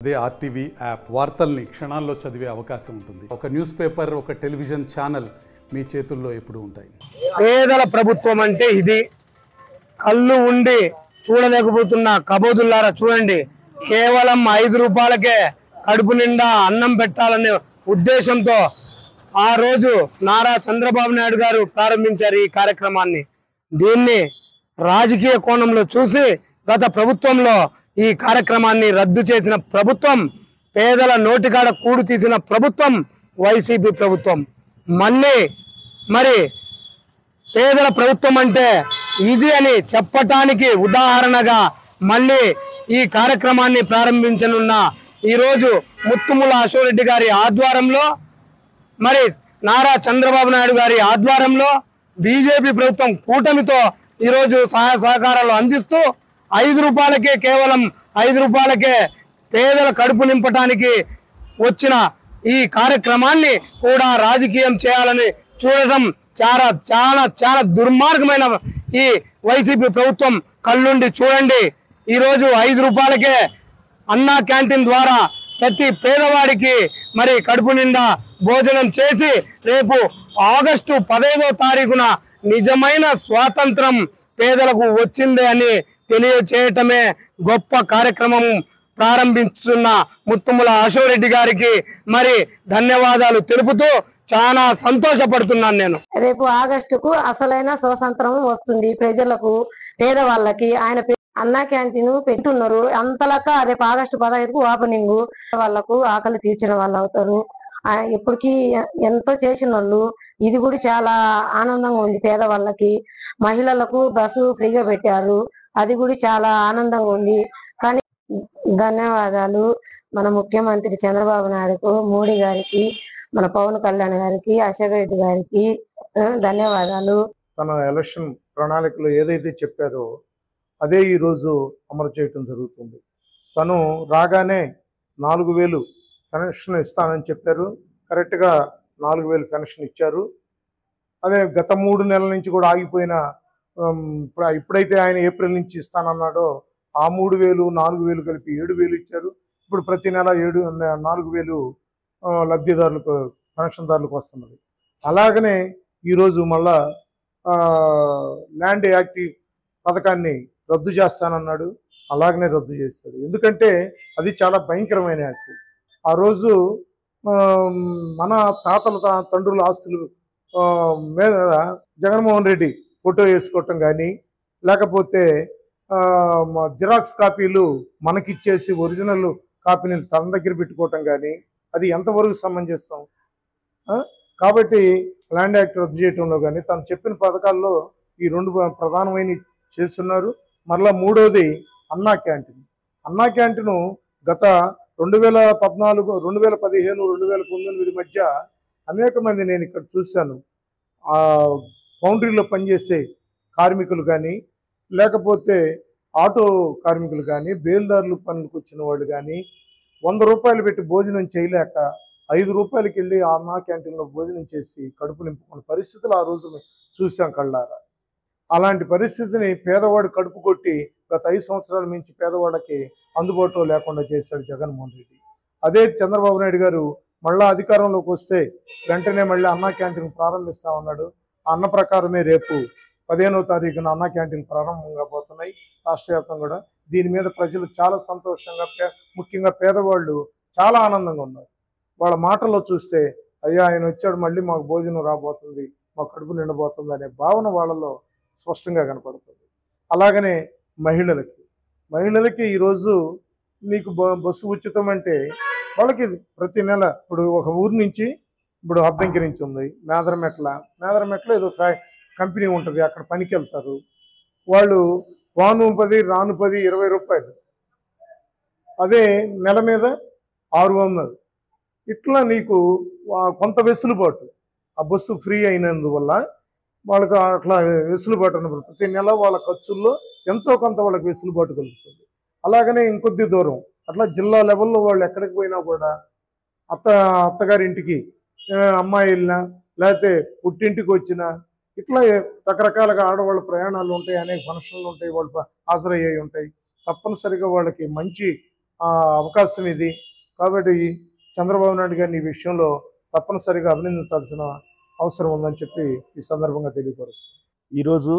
అదే RTV app వార్తల్ని క్షణాల్లో చదివే అవకాశం ఉంటుంది. ఒక న్యూస్ పేపర్, ఒక టెలివిజన్ ఛానల్ మీ చేతుల్లో ఎప్పుడూ ఉంటాయి. పేదల ప్రభుత్వం అంటే ఇది. కళ్ళు ఉండి చూడలేకపోతున్న కబోదుల్లారా చూడండి, కేవలం 5 రూపాయలకే కడుపు నిండా అన్నం పెట్టాలనే ఉద్దేశంతో ఆ రోజు నారా చంద్రబాబు నాయుడు గారు ప్రారంభించారు ఈ కార్యక్రమాన్ని. దీన్ని రాజకీయ కోణంలో చూసి గత ప్రభుత్వంలో ఈ కార్యక్రమాన్ని రద్దు చేసిన ప్రభుత్వం, పేదల నోటికాడ కూడు తీసిన ప్రభుత్వం వైసీపీ ప్రభుత్వం. మరి పేదల ప్రభుత్వం అంటే ఇది అని చెప్పటానికి ఉదాహరణగా మళ్ళీ ఈ కార్యక్రమాన్ని ప్రారంభించనున్న ఈరోజు ముత్తుముల అశోక్ రెడ్డి గారి ఆధ్వర్యంలో, మరి నారా చంద్రబాబు నాయుడు గారి ఆధ్వర్యంలో బీజేపీ ప్రభుత్వం కూటమితో ఈరోజు సహాయ సహకారాలు అందిస్తూ 5 రూపాయలకే, కేవలం 5 రూపాయలకే పేదల కడుపు నింపటానికి వచ్చిన ఈ కార్యక్రమాన్ని కూడా రాజకీయం చేయాలని చూడటం చాలా దుర్మార్గమైన ఈ వైసీపీ ప్రభుత్వం. కళ్ళుండి చూడండి, ఈరోజు 5 రూపాయలకే అన్నా క్యాంటీన్ ద్వారా ప్రతి పేదవాడికి మరి కడుపు నిండా భోజనం చేసి రేపు ఆగస్టు 15వ తారీఖున నిజమైన స్వాతంత్రం పేదలకు వచ్చింది అని తెలియచేయటమే గొప్ప కార్యక్రమం ప్రారంభిస్తున్న ముత్తుముల అశోక్ రెడ్డి గారికి మరి ధన్యవాదాలు తెలుపుతూ చాలా సంతోషపడుతున్నాను నేను. రేపు ఆగస్టుకు అసలైన స్వాతంత్రం వస్తుంది ప్రజలకు, పేదవాళ్ళకి. ఆయన అన్నా క్యాంటీన్ పెట్టున్నారు. అంతలక రేపు ఆగస్టు 15కు ఓపెనింగ్. వాళ్ళకు ఆకలి తీర్చిన వాళ్ళు అవుతారు. ఇప్పటికి ఎంతో చేసిన వాళ్ళు. ఇది కూడా చాలా ఆనందంగా ఉంది పేదవాళ్ళకి. మహిళలకు బస్సు ఫ్రీగా పెట్టారు, అది కూడా చాలా ఆనందంగా ఉంది. కానీ ధన్యవాదాలు మన ముఖ్యమంత్రి చంద్రబాబు నాయుడుకు, మోడీ గారికి, మన పవన్ కళ్యాణ్ గారికి, అశోక్ రెడ్డి గారికి ధన్యవాదాలు. తన ఎలక్షన్ ప్రణాళికలో ఏదైతే చెప్పారో అదే ఈరోజు అమలు చేయటం జరుగుతుంది. తను రాగానే 4000 పెన్షన్ ఇస్తానని చెప్పారు. కరెక్ట్గా 4000 పెన్షన్ ఇచ్చారు. అదే గత 3 నెలల నుంచి కూడా ఆగిపోయిన, ఇప్పుడైతే ఆయన ఏప్రిల్ నుంచి ఇస్తానన్నాడో ఆ 3000, 4000 కలిపి 7000 ఇచ్చారు. ఇప్పుడు ప్రతి నెల 4000 లబ్ధిదారులకు, పెన్షన్దారులకు వస్తున్నది. అలాగనే ఈరోజు మళ్ళా ల్యాండ్ యాక్ట్ పథకాన్ని రద్దు చేస్తానన్నాడు. అలాగనే రద్దు చేశాడు. ఎందుకంటే అది చాలా భయంకరమైన యాక్ట్. ఆ రోజు మన తాతల తండ్రుల ఆస్తులు మీద జగన్మోహన్ రెడ్డి ఫోటో వేసుకోవటం కానీ, లేకపోతే జిరాక్స్ కాపీలు మనకిచ్చేసి ఒరిజినల్ కాపీని తన దగ్గర పెట్టుకోవటం కానీ, అది ఎంతవరకు సమంజసం? కాబట్టి ల్యాండ్ యాక్ట్ రద్దు చేయటంలో కానీ తను చెప్పిన పథకాల్లో ఈ 2 ప్రధానమైన చేస్తున్నారు. మరలా 3వది అన్నా క్యాంటీన్. అన్నా క్యాంటీన్ గత 2014, 2015, 2019 మధ్య అనేక మంది నేను ఇక్కడ చూశాను. ఫౌండరీలో పనిచేసే కార్మికులు కానీ, లేకపోతే ఆటో కార్మికులు కానీ, బేల్దారులు పనులకు వచ్చిన వాళ్ళు కానీ 100 రూపాయలు పెట్టి భోజనం చేయలేక 5 రూపాయలకి వెళ్ళి ఆ అన్నా క్యాంటీన్లో భోజనం చేసి కడుపు నింపుకున్న పరిస్థితులు ఆ రోజు చూసాం కళ్ళారా. అలాంటి పరిస్థితిని పేదవాడు కడుపు కొట్టి గత 5 సంవత్సరాల నుంచి పేదవాళ్ళకి అందుబాటులో లేకుండా చేశాడు జగన్మోహన్ రెడ్డి. అదే చంద్రబాబు నాయుడు గారు మళ్ళా అధికారంలోకి వస్తే వెంటనే మళ్ళీ అన్నా క్యాంటీన్ ప్రారంభిస్తామన్నాడు. ఆ అన్న ప్రకారమే రేపు 15వ తారీఖున అన్నా క్యాంటీన్ ప్రారంభంగా పోతున్నాయి రాష్ట్ర వ్యాప్తంగా కూడా. దీని మీద ప్రజలు చాలా సంతోషంగా, ముఖ్యంగా పేదవాళ్ళు చాలా ఆనందంగా ఉన్నారు. వాళ్ళ మాటల్లో చూస్తే అయ్యా ఆయన వచ్చాడు, మళ్ళీ మాకు భోజనం రాబోతుంది, మాకు కడుపు నిండబోతుంది అనే భావన వాళ్ళలో స్పష్టంగా కనపడుతుంది. అలాగనే మహిళలకి ఈరోజు నీకు బస్సు ఉచితం అంటే వాళ్ళకి ప్రతి నెల, ఇప్పుడు ఒక ఊరు నుంచి, ఇప్పుడు అద్దంకి నుంచి ఉంది మేదరమెట్ల ఏదో కంపెనీ ఉంటుంది, అక్కడ పనికి వెళ్తారు వాళ్ళు. వాను 10 రాను 10, 20 రూపాయలు. అదే నెల మీద 600. ఇట్లా నీకు కొంత వెసులుబాటు, ఆ బస్సు ఫ్రీ అయినందువల్ల వాళ్ళకు అట్లా వెసులుబాటు అన్నప్పుడు ప్రతి నెల వాళ్ళ ఖర్చుల్లో ఎంతో కొంత వాళ్ళకి వెసులుబాటు కలుగుతుంది. అలాగనే ఇంకొద్ది దూరం అట్లా జిల్లా లెవెల్లో వాళ్ళు ఎక్కడికి పోయినా కూడా అత్తగారింటికి అమ్మాయి వెళ్ళినా, లేకపోతే పుట్టింటికి వచ్చినా, ఇట్లా రకరకాలుగా ఆడవాళ్ళ ప్రయాణాలు ఉంటాయి, అనేక ఫంక్షన్లు ఉంటాయి, వాళ్ళు హాజరయ్యాయి ఉంటాయి. తప్పనిసరిగా వాళ్ళకి మంచి అవకాశం ఇది. కాబట్టి చంద్రబాబు నాయుడు గారిని ఈ విషయంలో తప్పనిసరిగా అభినందించాల్సిన అవసరం ఉందని చెప్పి ఈ సందర్భంగా తెలియపరుస్తుంది. ఈరోజు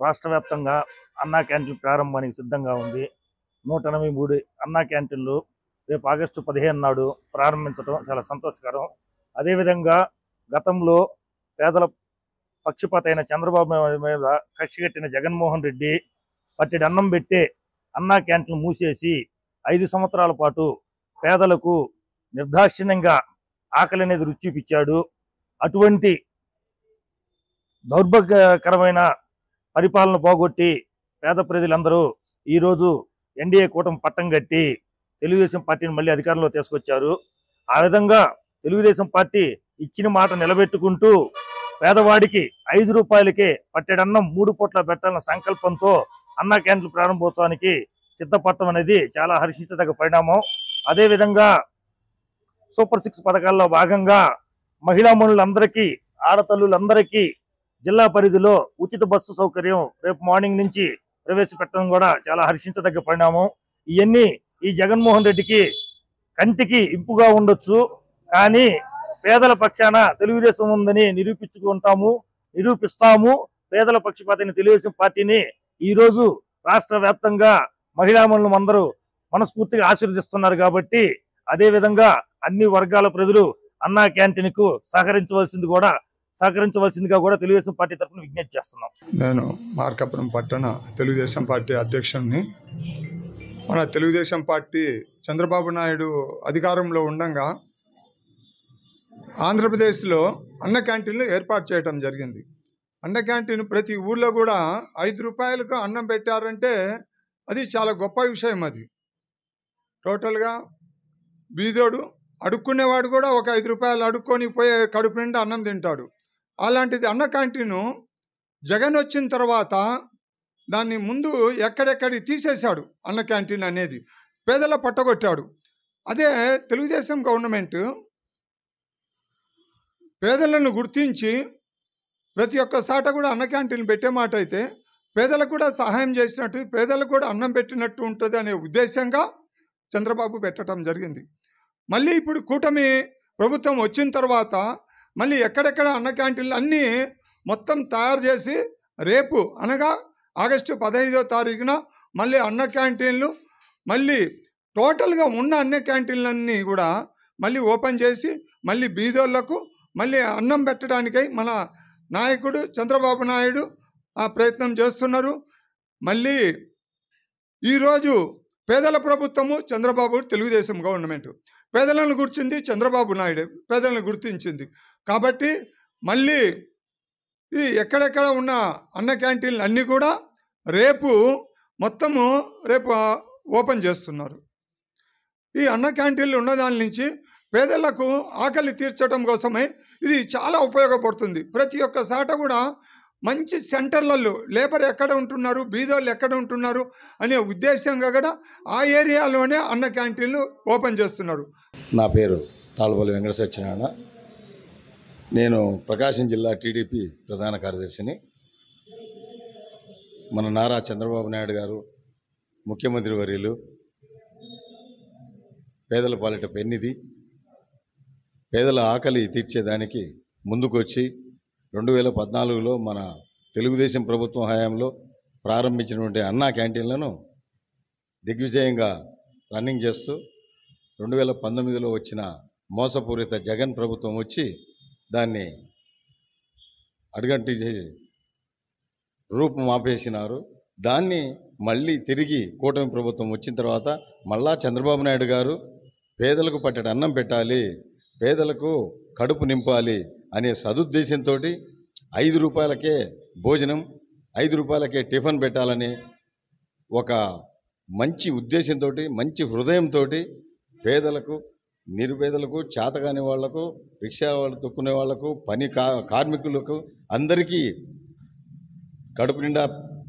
రాష్ట్ర వ్యాప్తంగా అన్నా క్యాంటీన్ ప్రారంభానికి సిద్ధంగా ఉంది. 183 అన్నా క్యాంటీన్లు రేపు ఆగస్టు 15 నాడు ప్రారంభించడం చాలా సంతోషకరం. అదేవిధంగా గతంలో పేదల పక్షపాత అయిన చంద్రబాబు మీద కక్షగట్టిన జగన్మోహన్ రెడ్డి పట్టెడు అన్నం పెట్టే అన్నా క్యాంటీన్ మూసేసి 5 సంవత్సరాల పాటు పేదలకు నిర్దాక్షిణ్యంగా ఆకలి అనేది రుచి చూపించాడు. అటువంటి దౌర్భాగ్యకరమైన పరిపాలన పోగొట్టి పేద ప్రజలందరూ ఈరోజు ఎన్డీఏ కూటమి పట్టం కట్టి తెలుగుదేశం పార్టీని మళ్ళీ అధికారంలో తీసుకొచ్చారు. ఆ విధంగా తెలుగుదేశం పార్టీ ఇచ్చిన మాట నిలబెట్టుకుంటూ పేదవాడికి 5 రూపాయలకే పట్టెడన్నం 3 పూట్ల పెట్టాలన్న సంకల్పంతో అన్నా క్యాంటీన్ ప్రారంభోత్సవానికి సిద్ధపడటం అనేది చాలా హర్షించదగ్గ పరిణామం. అదేవిధంగా సూపర్ 6 పథకాల్లో భాగంగా మహిళా మనులందరికీ, ఆడతల్లులందరికీ జిల్లా పరిధిలో ఉచిత బస్సు సౌకర్యం రేపు మార్నింగ్ నుంచి ప్రవేశపెట్టడం కూడా చాలా హర్షించదగ్గ పరిణామం. ఇవన్నీ ఈ జగన్మోహన్ రెడ్డికి కంటికి ఇంపుగా ఉండొచ్చు, కానీ పేదల పక్షాన తెలుగుదేశం ఉందని నిరూపిస్తాము. పేదల పక్షపాతైన తెలుగుదేశం పార్టీని ఈరోజు రాష్ట్ర వ్యాప్తంగా మహిళా మనులు అందరూ మనస్ఫూర్తిగా ఆశీర్వదిస్తున్నారు. కాబట్టి అదేవిధంగా అన్ని వర్గాల ప్రజలు అన్నా క్యాంటీన్ కు సహకరించవలసిందిగా కూడా తెలుగుదేశం పార్టీ తరఫున విజ్ఞప్తి చేస్తున్నాం. నేను మార్కాపురం పట్టణ తెలుగుదేశం పార్టీ అధ్యక్షుడిని. మన తెలుగుదేశం పార్టీ చంద్రబాబు నాయుడు అధికారంలో ఉండగా ఆంధ్రప్రదేశ్లో అన్న క్యాంటీన్లు ఏర్పాటు చేయడం జరిగింది. అన్న క్యాంటీన్ ప్రతి ఊళ్ళో కూడా 5 రూపాయలకు అన్నం పెట్టారంటే అది చాలా గొప్ప విషయం. అది టోటల్గా బీదోడు అడుక్కునేవాడు కూడా ఒక 5 రూపాయలు అడుక్కొని పోయే కడుపు నిండా అన్నం తింటాడు. అలాంటిది అన్న క్యాంటీను జగన్ వచ్చిన తర్వాత దాన్ని ముందు ఎక్కడెక్కడి తీసేశాడు. అన్న క్యాంటీన్ అనేది పేదల పట్టగొట్టాడు. అదే తెలుగుదేశం గవర్నమెంట్ పేదలను గుర్తించి ప్రతి ఒక్క సాట కూడా అన్న క్యాంటీన్ పెట్టే మాట అయితే పేదలకు కూడా సహాయం చేసినట్టు, పేదలకు కూడా అన్నం పెట్టినట్టు ఉంటుంది అనే ఉద్దేశంగా చంద్రబాబు పెట్టడం జరిగింది. మళ్ళీ ఇప్పుడు కూటమి ప్రభుత్వం వచ్చిన తర్వాత మళ్ళీ ఎక్కడెక్కడ అన్న క్యాంటీన్లు అన్నీ మొత్తం తయారు చేసి రేపు అనగా ఆగస్టు 15వ తారీఖున మళ్ళీ అన్న క్యాంటీన్లు మళ్ళీ టోటల్గా ఉన్న అన్న క్యాంటీన్లన్నీ కూడా మళ్ళీ ఓపెన్ చేసి మళ్ళీ బీదోళ్లకు మళ్ళీ అన్నం పెట్టడానికై మన నాయకుడు చంద్రబాబు నాయుడు ఆ ప్రయత్నం చేస్తున్నారు. మళ్ళీ ఈరోజు పేదల ప్రభుత్వము చంద్రబాబు తెలుగుదేశం గవర్నమెంట్ పేదలను గుర్తించింది, చంద్రబాబు నాయుడు పేదలను గుర్తించింది. కాబట్టి మళ్ళీ ఈ ఎక్కడెక్కడ ఉన్న అన్న క్యాంటీన్లు అన్నీ కూడా రేపు ఓపెన్ చేస్తున్నారు. ఈ అన్న క్యాంటీన్లు ఉన్న దాని నుంచి పేదలకు ఆకలి తీర్చడం కోసమే ఇది చాలా ఉపయోగపడుతుంది. ప్రతి ఒక్క సాట కూడా మంచి సెంటర్లలో లేబర్ ఎక్కడ ఉంటున్నారు, బీదోళ్ళు ఎక్కడ ఉంటున్నారు అనే ఉద్దేశంగా కూడా ఆ ఏరియాలోనే అన్న క్యాంటీన్లు ఓపెన్ చేస్తున్నారు. నా పేరు తాళపల్లి వెంకట సత్యనారాయణ. నేను ప్రకాశం జిల్లా టీడీపీ ప్రధాన కార్యదర్శిని. మన నారా చంద్రబాబు నాయుడు గారు ముఖ్యమంత్రి వర్యులు పేదల పాలిట పెన్నిది, పేదల ఆకలి తీర్చేదానికి ముందుకొచ్చి 2014లో మన తెలుగుదేశం ప్రభుత్వం హయాంలో ప్రారంభించినటువంటి అన్నా క్యాంటీన్లను దిగ్విజయంగా రన్నింగ్ చేస్తూ 2019లో వచ్చిన మోసపూరిత జగన్ ప్రభుత్వం వచ్చి దాన్ని అడుగంటి చేసి రూపం ఆపేసినారు. దాన్ని మళ్ళీ తిరిగి కూటమి ప్రభుత్వం వచ్చిన తర్వాత మళ్ళా చంద్రబాబు నాయుడు గారు పేదలకు పట్టెడు అన్నం పెట్టాలి, పేదలకు కడుపు నింపాలి అనే సదుద్దేశంతో 5 రూపాయలకే భోజనం, 5 రూపాయలకే టిఫిన్ పెట్టాలని ఒక మంచి ఉద్దేశంతో, మంచి హృదయంతో పేదలకు, నిరుపేదలకు, చేతగాని వాళ్లకు, రిక్షా వాళ్ళు తొక్కునే వాళ్లకు, కార్మికులకు అందరికీ కడుపు నిండా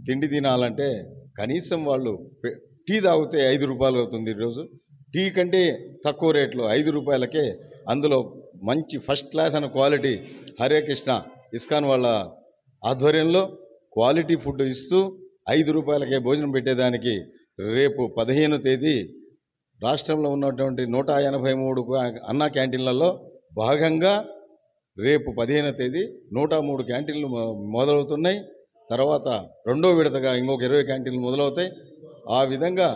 తిండి తినాలంటే కనీసం వాళ్ళు టీ తాగితే 5 రూపాయలు అవుతుంది. ఈరోజు టీ కంటే తక్కువ రేట్లో 5 రూపాయలకే అందులో మంచి ఫస్ట్ క్లాస్ అనే క్వాలిటీ హరే కృష్ణ ఇస్కాన్ వాళ్ళ ఆధ్వర్యంలో క్వాలిటీ ఫుడ్ ఇస్తూ 5 రూపాయలకే భోజనం పెట్టేదానికి రేపు 15వ తేదీ రాష్ట్రంలో ఉన్నటువంటి 183 అన్నా క్యాంటీన్లలో భాగంగా రేపు 15వ తేదీ 103 క్యాంటీన్లు మొదలవుతున్నాయి. తర్వాత రెండో విడతగా ఇంకొక 20 క్యాంటీన్లు మొదలవుతాయి. ఆ విధంగా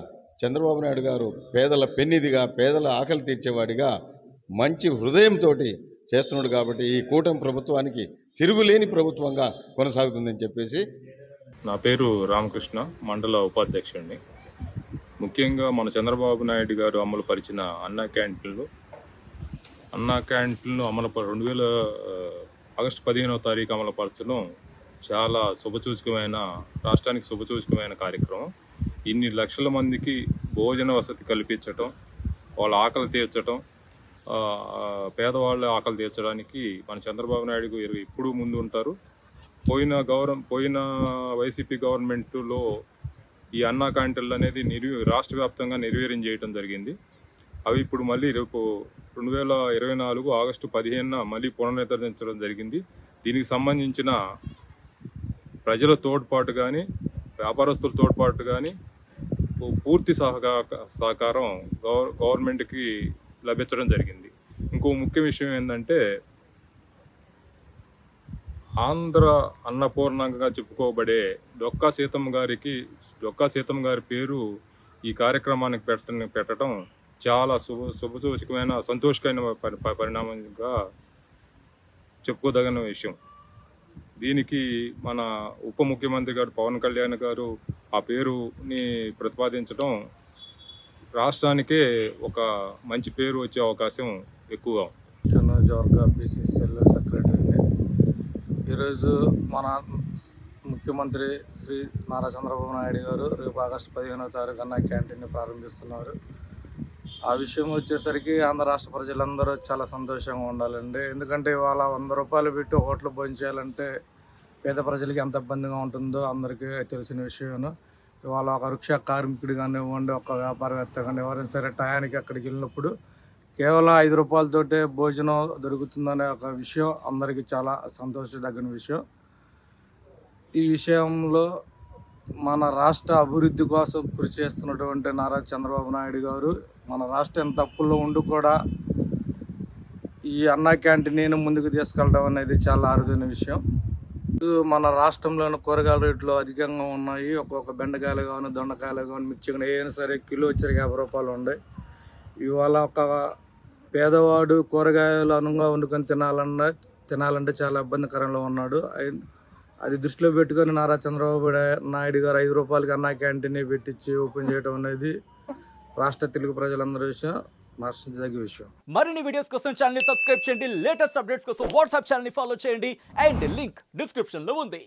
చంద్రబాబు నాయుడు గారు పేదల పెన్నిదిగా, పేదల ఆకలి తీర్చేవాడిగా మంచి హృదయంతో చేస్తున్నాడు. కాబట్టి ఈ కూటమి ప్రభుత్వానికి తిరుగులేని ప్రభుత్వంగా కొనసాగుతుందని చెప్పేసి. నా పేరు రామకృష్ణ, మండల ఉపాధ్యక్షుడిని. ముఖ్యంగా మన చంద్రబాబు నాయుడు గారు అమలు పరిచిన అన్నా క్యాంటీన్లు అమలు 2000 ఆగస్టు 15వ తారీఖు అమలుపరచడం చాలా రాష్ట్రానికి శుభసూచకమైన కార్యక్రమం. ఇన్ని లక్షల మందికి భోజన వసతి కల్పించటం, వాళ్ళ ఆకలి తీర్చడం, పేదవాళ్ళ ఆకలి తీర్చడానికి మన చంద్రబాబు నాయుడు గారు ఎప్పుడూ ముందు ఉంటారు. పోయిన వైసీపీ గవర్నమెంట్లో ఈ అన్నా క్యాంటీన్లు అనేది రాష్ట్ర వ్యాప్తంగా నిర్వీర్యం చేయడం జరిగింది. అవి ఇప్పుడు మళ్ళీ రేపు 2024 ఆగస్టు 15న మళ్ళీ పునరుద్ధరించడం జరిగింది. దీనికి సంబంధించిన ప్రజల తోడ్పాటు కానీ, వ్యాపారస్తుల తోడ్పాటు కానీ పూర్తి సహకారం గవర్నమెంట్కి లభించడం జరిగింది. ఇంకో ముఖ్య విషయం ఏంటంటే, ఆంధ్ర అన్నపూర్ణంగా చెప్పుకోబడే డొక్కా సీతమ్మ గారి పేరు ఈ కార్యక్రమానికి పెట్టడం చాలా శుభసూచకమైన, సంతోషకరమైన పరిణామంగా చెప్పుకోదగిన విషయం. దీనికి మన ఉప ముఖ్యమంత్రి గారు పవన్ కళ్యాణ్ గారు ఆ పేరుని ప్రతిపాదించడం రాష్ట్రానికే ఒక మంచి పేరు వచ్చే అవకాశం ఎక్కువగా. జోర్గా బీసీసీఎల్ సెక్రటరీని. ఈరోజు మన ముఖ్యమంత్రి శ్రీ నారా చంద్రబాబు నాయుడు గారు రేపు ఆగస్టు 15వ తారీఖు అన్నా క్యాంటీన్ని ప్రారంభిస్తున్నారు. ఆ విషయం వచ్చేసరికి ఆంధ్ర రాష్ట్ర ప్రజలందరూ చాలా సంతోషంగా ఉండాలండి. ఎందుకంటే ఇవాళ 100 రూపాయలు పెట్టి హోటల్ భోంచేయాలంటే పేద ప్రజలకి ఎంత ఇబ్బందిగా ఉంటుందో అందరికీ తెలిసిన విషయం. ఇవాళ ఒక రిక్షా కార్మికుడు కానివ్వండి, ఒక వ్యాపారవేత్త కానీ ఎవరైనా సరే టయానికి అక్కడికి వెళ్ళినప్పుడు కేవలం 5 రూపాయలతోటే భోజనం దొరుకుతుందనే ఒక విషయం అందరికీ చాలా సంతోషదగిన విషయం. ఈ విషయంలో మన రాష్ట్ర అభివృద్ధి కోసం కృషి చేస్తున్నటువంటి నారా చంద్రబాబు నాయుడు గారు మన రాష్ట్రం తప్పుల్లో ఉండి కూడా ఈ అన్నా క్యాంటీన్ ముందుకు తీసుకెళ్ళడం అనేది చాలా అరుదైన విషయం. మన రాష్ట్రంలోని కూరగాయల రేట్లు అధికంగా ఉన్నాయి. ఒక్కొక్క బెండకాయలు కానీ, దొండకాయలు కానీ, మిర్చి కానీ ఏదైనా సరే కిలో వచ్చి 50 రూపాయలు ఉన్నాయి. ఇవాళ ఒక పేదవాడు కూరగాయలు అనుగా వండుకొని తినాలంటే చాలా ఇబ్బందికరంలో ఉన్నాడు. అది దృష్టిలో పెట్టుకొని నారా చంద్రబాబు నాయుడు గారు 5 రూపాయలకి అన్నా క్యాంటీన్ పెట్టించి ఓపెన్ చేయడం అనేది రాష్ట్ర తెలుగు ప్రజలందరి విషయం, నష్టదగ్గ విషయం. మరిన్ని వీడియోస్ కోసం ఛానల్ ని సబ్స్క్రైబ్ చేయండి. లేటెస్ట్ అప్డేట్స్ కోసం వాట్సాప్ ఛానల్ ని ఫాలో చేయండి. అండ్ లింక్ డిస్క్రిప్షన్ లో ఉంది.